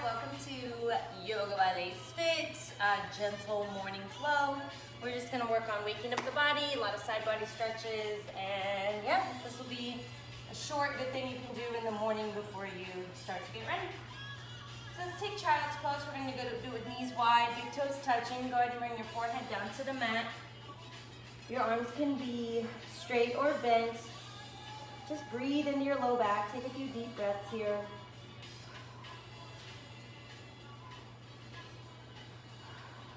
welcome to Yoga by Lace Fit, gentle morning flow. We're just gonna work on waking up the body, a lot of side body stretches, and yeah, this will be a short, good thing you can do in the morning before you start to get ready. So let's take child's pose. We're gonna go do it with knees wide, big toes touching. Go ahead and bring your forehead down to the mat. Your arms can be straight or bent. Just breathe into your low back. Take a few deep breaths here.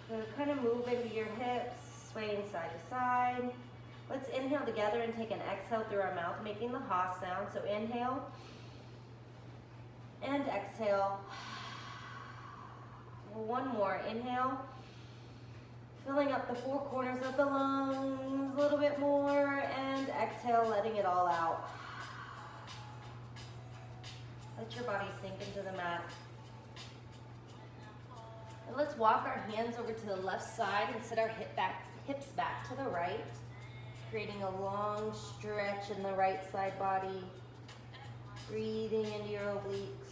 So kind of move into your hips, swaying side to side. Let's inhale together and take an exhale through our mouth, making the ha sound. So inhale and exhale. One more, inhale. Filling up the four corners of the lungs a little bit more, and exhale, letting it all out. Let your body sink into the mat. And let's walk our hands over to the left side and sit our hips back to the right, creating a long stretch in the right side body. Breathing into your obliques.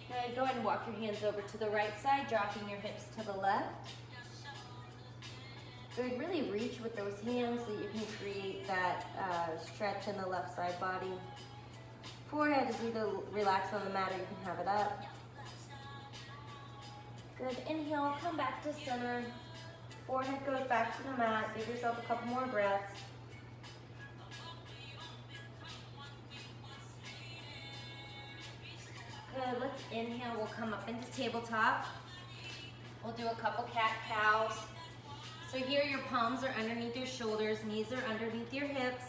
Good. Go ahead and walk your hands over to the right side, dropping your hips to the left. Good. Really reach with those hands so you can create that stretch in the left side body. Forehead is either relaxed on the mat or you can have it up. Good. Inhale, come back to center. Forehead goes back to the mat. Give yourself a couple more breaths. Good. Let's inhale. We'll come up into tabletop. We'll do a couple cat-cows. So here your palms are underneath your shoulders, knees are underneath your hips,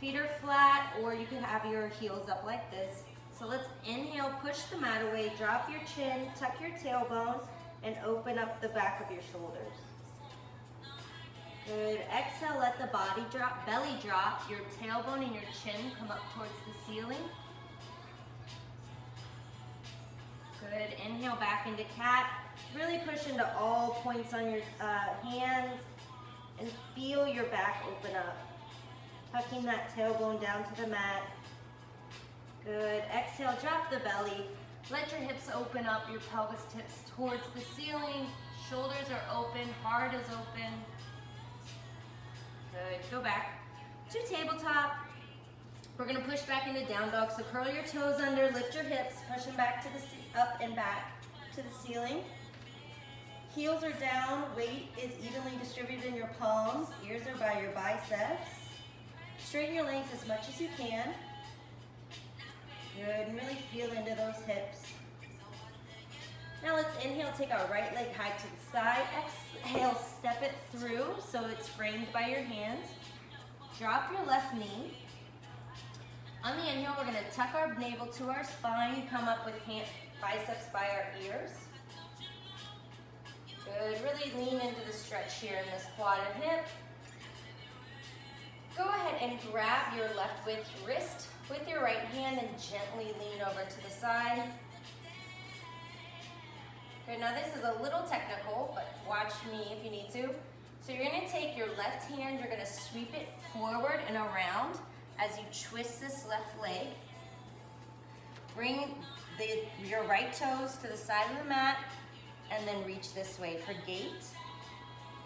feet are flat, or you can have your heels up like this. So let's inhale, push the mat away, drop your chin, tuck your tailbone, and open up the back of your shoulders. Good. Exhale, let the body drop, belly drop, your tailbone and your chin come up towards the ceiling. Good. Inhale back into cat. Really push into all points on your hands and feel your back open up. Tucking that tailbone down to the mat. Good. Exhale, drop the belly. Let your hips open up, your pelvis tips towards the ceiling. Shoulders are open, heart is open. Good. Go back to tabletop. We're going to push back into down dog. So curl your toes under, lift your hips, push them back to the up and back to the ceiling. Heels are down, weight is evenly distributed in your palms, ears are by your biceps. Straighten your legs as much as you can. Good, and really feel into those hips. Now let's inhale, take our right leg high to the side. Exhale, step it through so it's framed by your hands. Drop your left knee. On the inhale, we're going to tuck our navel to our spine, come up with biceps by our ears. Good. Really lean into the stretch here in this quad and hip. Go ahead and grab your left wrist with your right hand and gently lean over to the side. Good. Now this is a little technical, but watch me if you need to. So you're going to take your left hand, you're going to sweep it forward and around as you twist this left leg. Bring your right toes to the side of the mat and then reach this way for gate.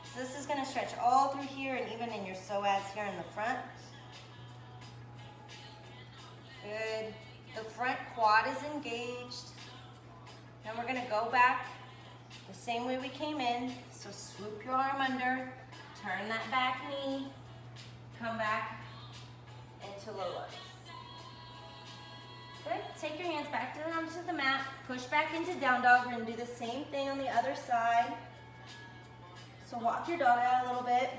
So this is going to stretch all through here and even in your psoas here in the front. Good. The front quad is engaged. Then we're going to go back the same way we came in. So swoop your arm under, turn that back knee, come back into low lunge. Good. Take your hands back down to the mat. Push back into down dog. We're going to do the same thing on the other side. So walk your dog out a little bit.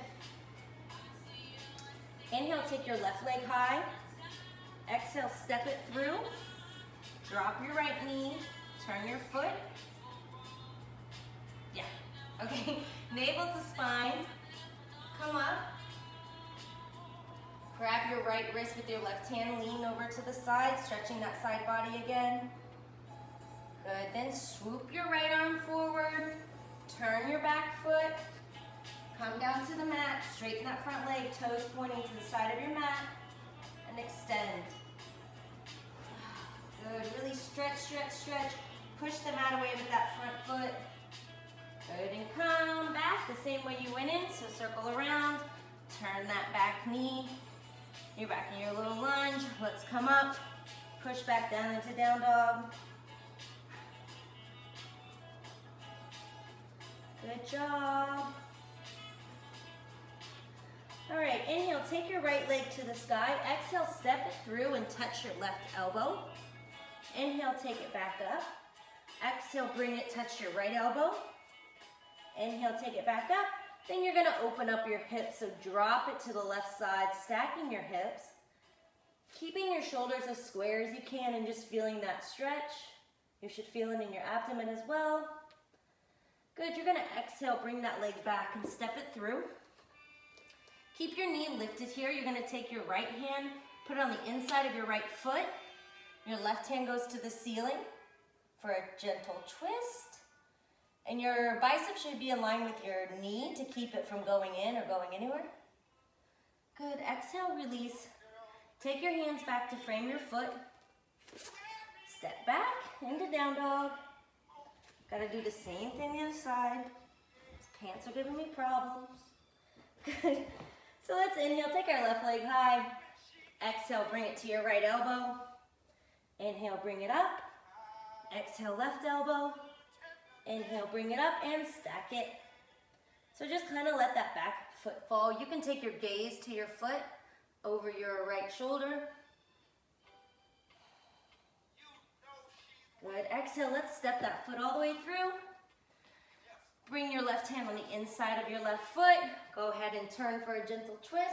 Inhale, take your left leg high. Exhale, step it through. Drop your right knee. Turn your foot. Yeah. Okay. Navel to spine. Come up. Grab your right wrist with your left hand, lean over to the side, stretching that side body again. Good, then swoop your right arm forward, turn your back foot, come down to the mat, straighten that front leg, toes pointing to the side of your mat, and extend. Good, really stretch, stretch, stretch. Push the mat away with that front foot. Good, and come back the same way you went in, so circle around, turn that back knee. You're back in your little lunge. Let's come up, push back down into down dog. Good job. All right, inhale, take your right leg to the sky. Exhale, step it through and touch your left elbow. Inhale, take it back up. Exhale, bring it, touch your right elbow. Inhale, take it back up. Then you're gonna open up your hips, so drop it to the left side, stacking your hips. Keeping your shoulders as square as you can and just feeling that stretch. You should feel it in your abdomen as well. Good, you're gonna exhale, bring that leg back and step it through. Keep your knee lifted here. You're gonna take your right hand, put it on the inside of your right foot. Your left hand goes to the ceiling for a gentle twist. And your bicep should be in line with your knee to keep it from going in or going anywhere. Good, exhale, release. Take your hands back to frame your foot. Step back into down dog. Gotta do the same thing the other side. These pants are giving me problems. Good. So let's inhale, take our left leg high. Exhale, bring it to your right elbow. Inhale, bring it up. Exhale, left elbow. Inhale, bring it up and stack it. So just kind of let that back foot fall. You can take your gaze to your foot over your right shoulder. Good, exhale, let's step that foot all the way through. Bring your left hand on the inside of your left foot. Go ahead and turn for a gentle twist.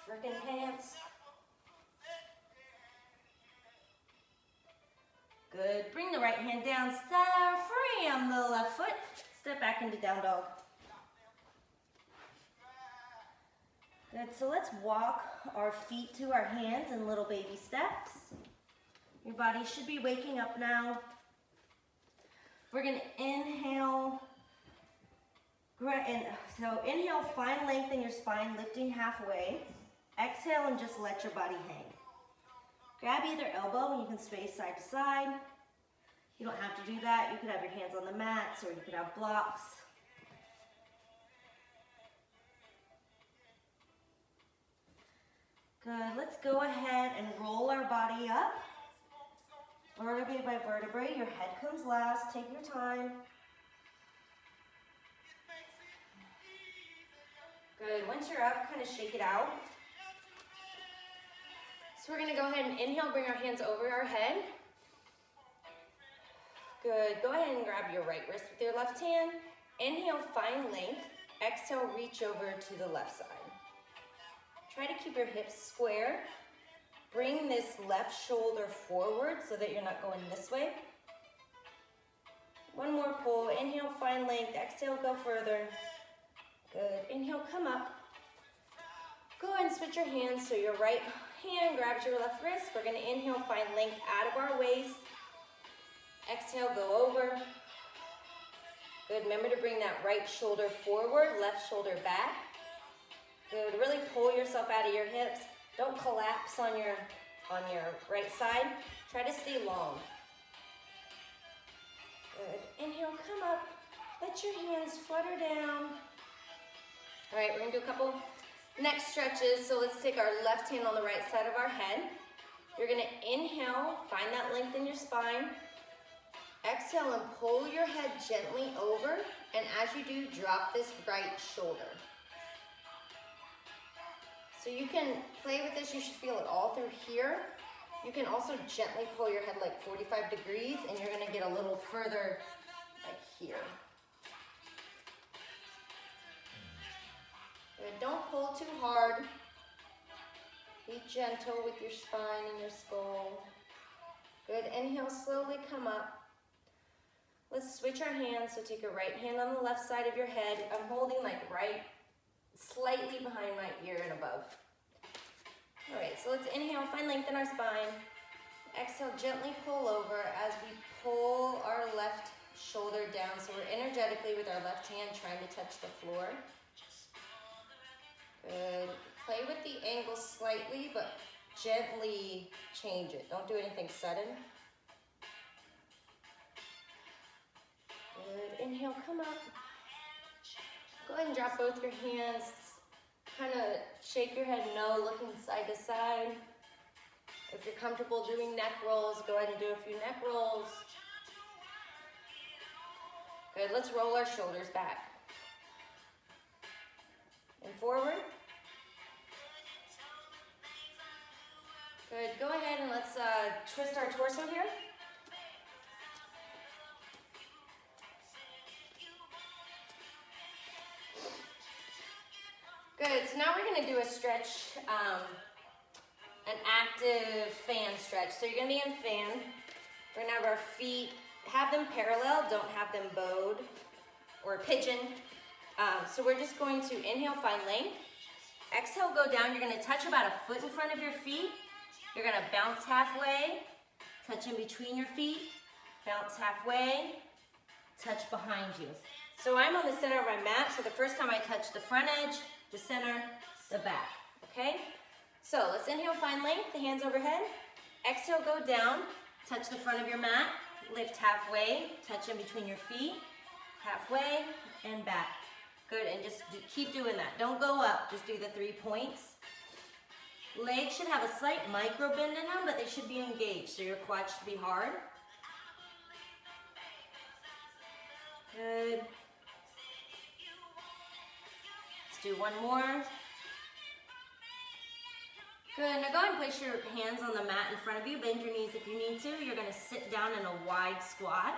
Frickin' pants. Good, bring the right hand down, step free on the left foot. Step back into down dog. Good, so let's walk our feet to our hands in little baby steps. Your body should be waking up now. We're gonna inhale, so inhale, find length in your spine, lifting halfway. Exhale and just let your body hang. Grab either elbow and you can sway side to side. You don't have to do that. You could have your hands on the mats or you could have blocks. Good, let's go ahead and roll our body up. Vertebrae by vertebrae, your head comes last, take your time. Good, once you're up, kind of shake it out. So we're gonna go ahead and inhale, bring our hands over our head. Good, go ahead and grab your right wrist with your left hand. Inhale, find length. Exhale, reach over to the left side. Try to keep your hips square. Bring this left shoulder forward so that you're not going this way. One more pull. Inhale, find length. Exhale, go further. Good. Inhale, come up. Go ahead and switch your hands so your right hand grabs your left wrist. We're going to inhale, find length out of our waist. Exhale, go over. Good. Remember to bring that right shoulder forward, left shoulder back. Good. Really pull yourself out of your hips. Don't collapse on your right side. Try to stay long. Good. Inhale, come up. Let your hands flutter down. All right, we're gonna do a couple neck stretches. So let's take our left hand on the right side of our head. You're gonna inhale, find that length in your spine. Exhale and pull your head gently over. And as you do, drop this right shoulder. So you can play with this, you should feel it all through here. You can also gently pull your head like 45 degrees and you're gonna get a little further like here. Good. Don't pull too hard. Be gentle with your spine and your skull. Good, inhale, slowly come up. Let's switch our hands, so take your right hand on the left side of your head. I'm holding like right slightly behind my ear and above. All right, so let's inhale, find length in our spine. Exhale, gently pull over as we pull our left shoulder down. So we're energetically with our left hand trying to touch the floor. Good. Play with the angle slightly, but gently change it. Don't do anything sudden. Good. Inhale, come up. Go ahead and drop both your hands. Kind of shake your head no, looking side to side. If you're comfortable doing neck rolls, go ahead and do a few neck rolls. Good, let's roll our shoulders back. And forward. Good, go ahead and let's twist our torso here. Good, so now we're gonna do a stretch, an active fan stretch. So you're gonna be in fan. We're gonna have our feet, have them parallel, don't have them bowed or pigeon. So we're just going to inhale, find length. Exhale, go down. You're gonna touch about a foot in front of your feet. You're gonna bounce halfway, touch in between your feet, bounce halfway, touch behind you. So I'm on the center of my mat, so the first time I touch the front edge, the center, the back, okay? So let's inhale, find length, the hands overhead. Exhale, go down, touch the front of your mat, lift halfway, touch in between your feet, halfway, and back. Good, and just keep doing that. Don't go up, just do the 3 points. Legs should have a slight micro bend in them, but they should be engaged, so your quad should be hard. Good. Let's do one more. Good, now go ahead and place your hands on the mat in front of you. Bend your knees if you need to. You're gonna sit down in a wide squat.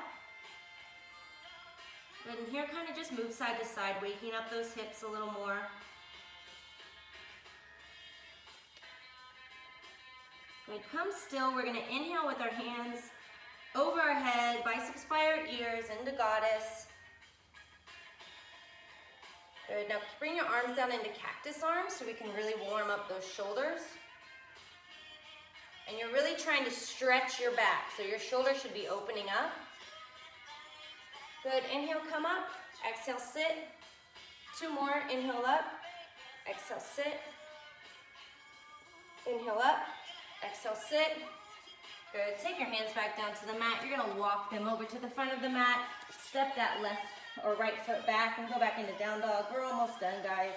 Good, and here kind of just move side to side, waking up those hips a little more. Good, come still. We're gonna inhale with our hands over our head, biceps by our ears, into goddess. Good, now bring your arms down into cactus arms so we can really warm up those shoulders. And you're really trying to stretch your back, so your shoulders should be opening up. Good, inhale, come up, exhale, sit. 2 more, inhale up, exhale, sit. Inhale up, exhale, sit. Good, take your hands back down to the mat. You're gonna walk them over to the front of the mat, step that left or right foot back and go back into down dog. We're almost done, guys.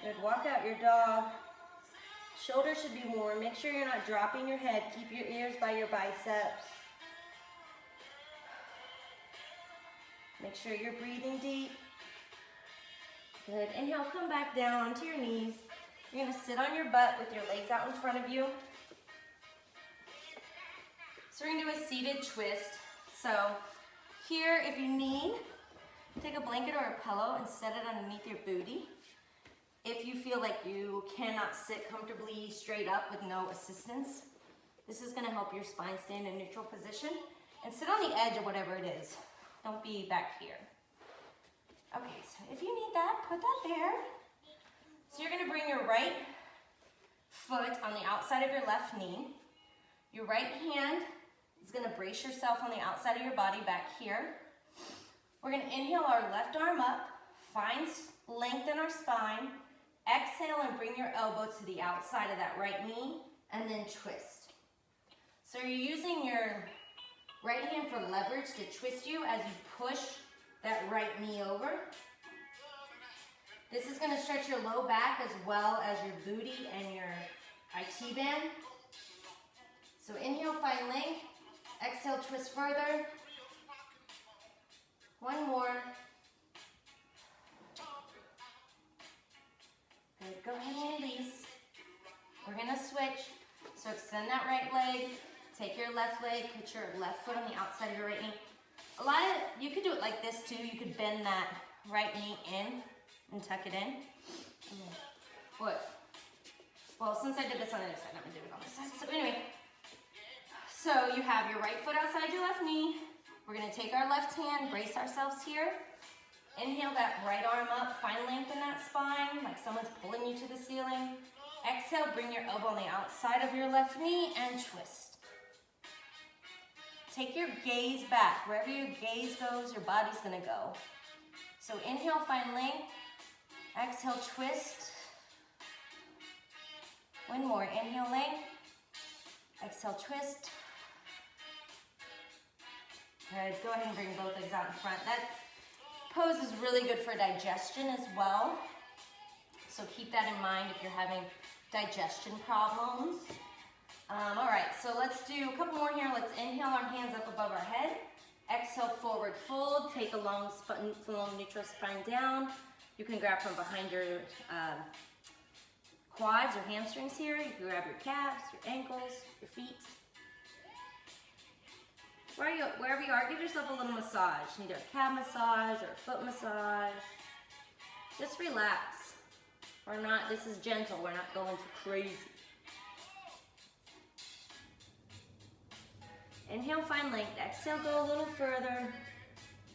Good, walk out your dog. Shoulders should be warm. Make sure you're not dropping your head. Keep your ears by your biceps. Make sure you're breathing deep. Good, inhale, come back down onto your knees. You're gonna sit on your butt with your legs out in front of you. So we're gonna do a seated twist. So here, if you need, take a blanket or a pillow and set it underneath your booty. If you feel like you cannot sit comfortably straight up with no assistance, this is gonna help your spine stay in a neutral position. And sit on the edge of whatever it is. Don't be back here. Okay, so if you need that, put that there. So you're gonna bring your right foot on the outside of your left knee. Your right hand is gonna brace yourself on the outside of your body back here. We're gonna inhale our left arm up, find length in our spine. Exhale and bring your elbow to the outside of that right knee and then twist. So you're using your right hand for leverage to twist you as you push that right knee over. This is gonna stretch your low back as well as your booty and your IT band. So inhale, find length. Exhale, twist further. One more. Good, go ahead and release. We're gonna switch. So extend that right leg, take your left leg, put your left foot on the outside of your right knee. You could do it like this too. You could bend that right knee in and tuck it in. What? Well, since I did this on the other side, I'm gonna do it on this side. So anyway, so you have your right foot outside your left knee. We're gonna take our left hand, brace ourselves here. Inhale that right arm up, find length in that spine, like someone's pulling you to the ceiling. Exhale, bring your elbow on the outside of your left knee and twist. Take your gaze back. Wherever your gaze goes, your body's gonna go. So inhale, find length. Exhale, twist. One more, inhale, length. Exhale, twist. Good, go ahead and bring both legs out in front. That pose is really good for digestion as well. So keep that in mind if you're having digestion problems. All right, so let's do a couple more here. Let's inhale our hands up above our head. Exhale, forward fold. Take a long neutral spine down. You can grab from behind your quads or hamstrings here. You can grab your calves, your ankles, your feet. Wherever you are, give yourself a little massage. Either a calf massage or a foot massage. Just relax. This is gentle. We're not going too crazy. Inhale, find length. Exhale, go a little further.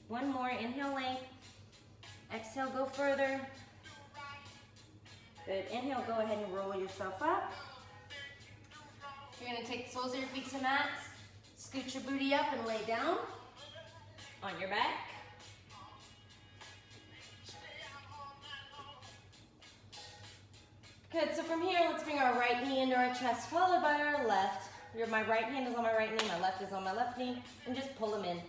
One more, inhale, length. Exhale, go further. Good, inhale, go ahead and roll yourself up. You're gonna take the soles of your feet to mats. Scoot your booty up and lay down on your back. Good, so from here, let's bring our right knee into our chest, followed by our left. My right hand is on my right knee, my left is on my left knee, and just pull them in.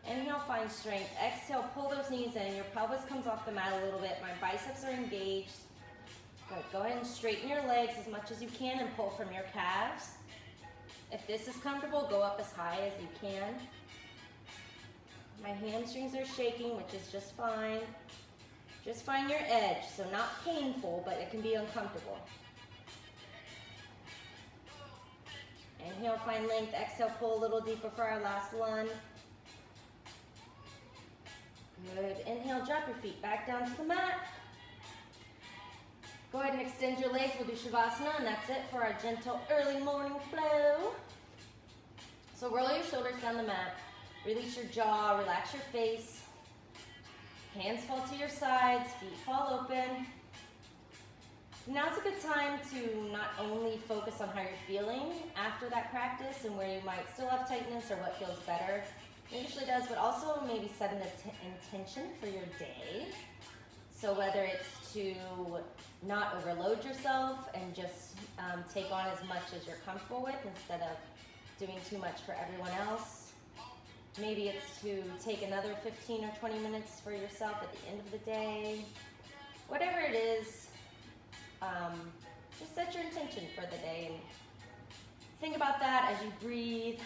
Inhale, find strength. Exhale, pull those knees in. Your pelvis comes off the mat a little bit. My biceps are engaged. Good, go ahead and straighten your legs as much as you can and pull from your calves. If this is comfortable, go up as high as you can. My hamstrings are shaking, which is just fine. Just find your edge, so not painful, but it can be uncomfortable. Inhale, find length. Exhale, pull a little deeper for our last one. Good. Inhale, drop your feet back down to the mat. Go ahead and extend your legs. We'll do Shavasana, and that's it for our gentle early morning flow. So roll your shoulders down the mat. Release your jaw, relax your face. Hands fall to your sides, feet fall open. Now's a good time to not only focus on how you're feeling after that practice and where you might still have tightness or what feels better. It usually does, but also maybe set an intention for your day. So whether it's to not overload yourself and just take on as much as you're comfortable with instead of doing too much for everyone else. Maybe it's to take another 15 or 20 minutes for yourself at the end of the day. Whatever it is, just set your intention for the day and think about that as you breathe.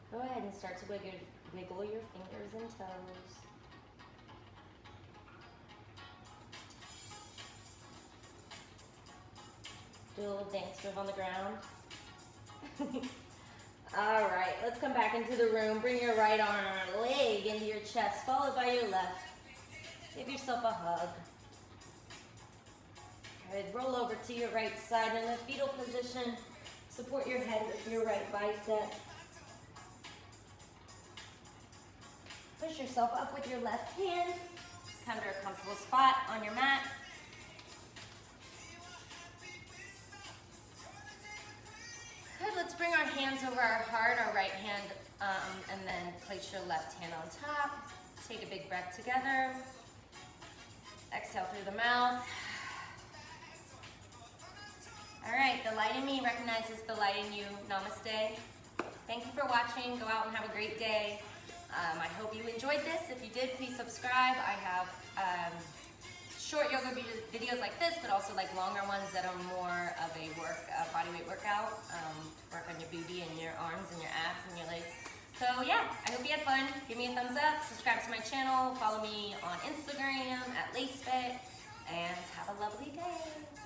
Go ahead and start to wiggle your fingers and toes. Do a little dance move on the ground. All right, let's come back into the room. Bring your right arm or leg into your chest, followed by your left. Give yourself a hug. Good, roll over to your right side in the fetal position. Support your head with your right bicep. Push yourself up with your left hand. Come to a comfortable spot on your mat. Good, let's bring our hands over our heart, our right hand, and then place your left hand on top. Take a big breath together. Exhale through the mouth. All right, the light in me recognizes the light in you. Namaste. Thank you for watching. Go out and have a great day. I hope you enjoyed this. If you did, please subscribe. I have short yoga videos like this, but also like longer ones that are more of a body weight workout. Work on your booty and your arms and your abs and your legs. So yeah, I hope you had fun. Give me a thumbs up, subscribe to my channel, follow me on Instagram @LaceFit, and have a lovely day.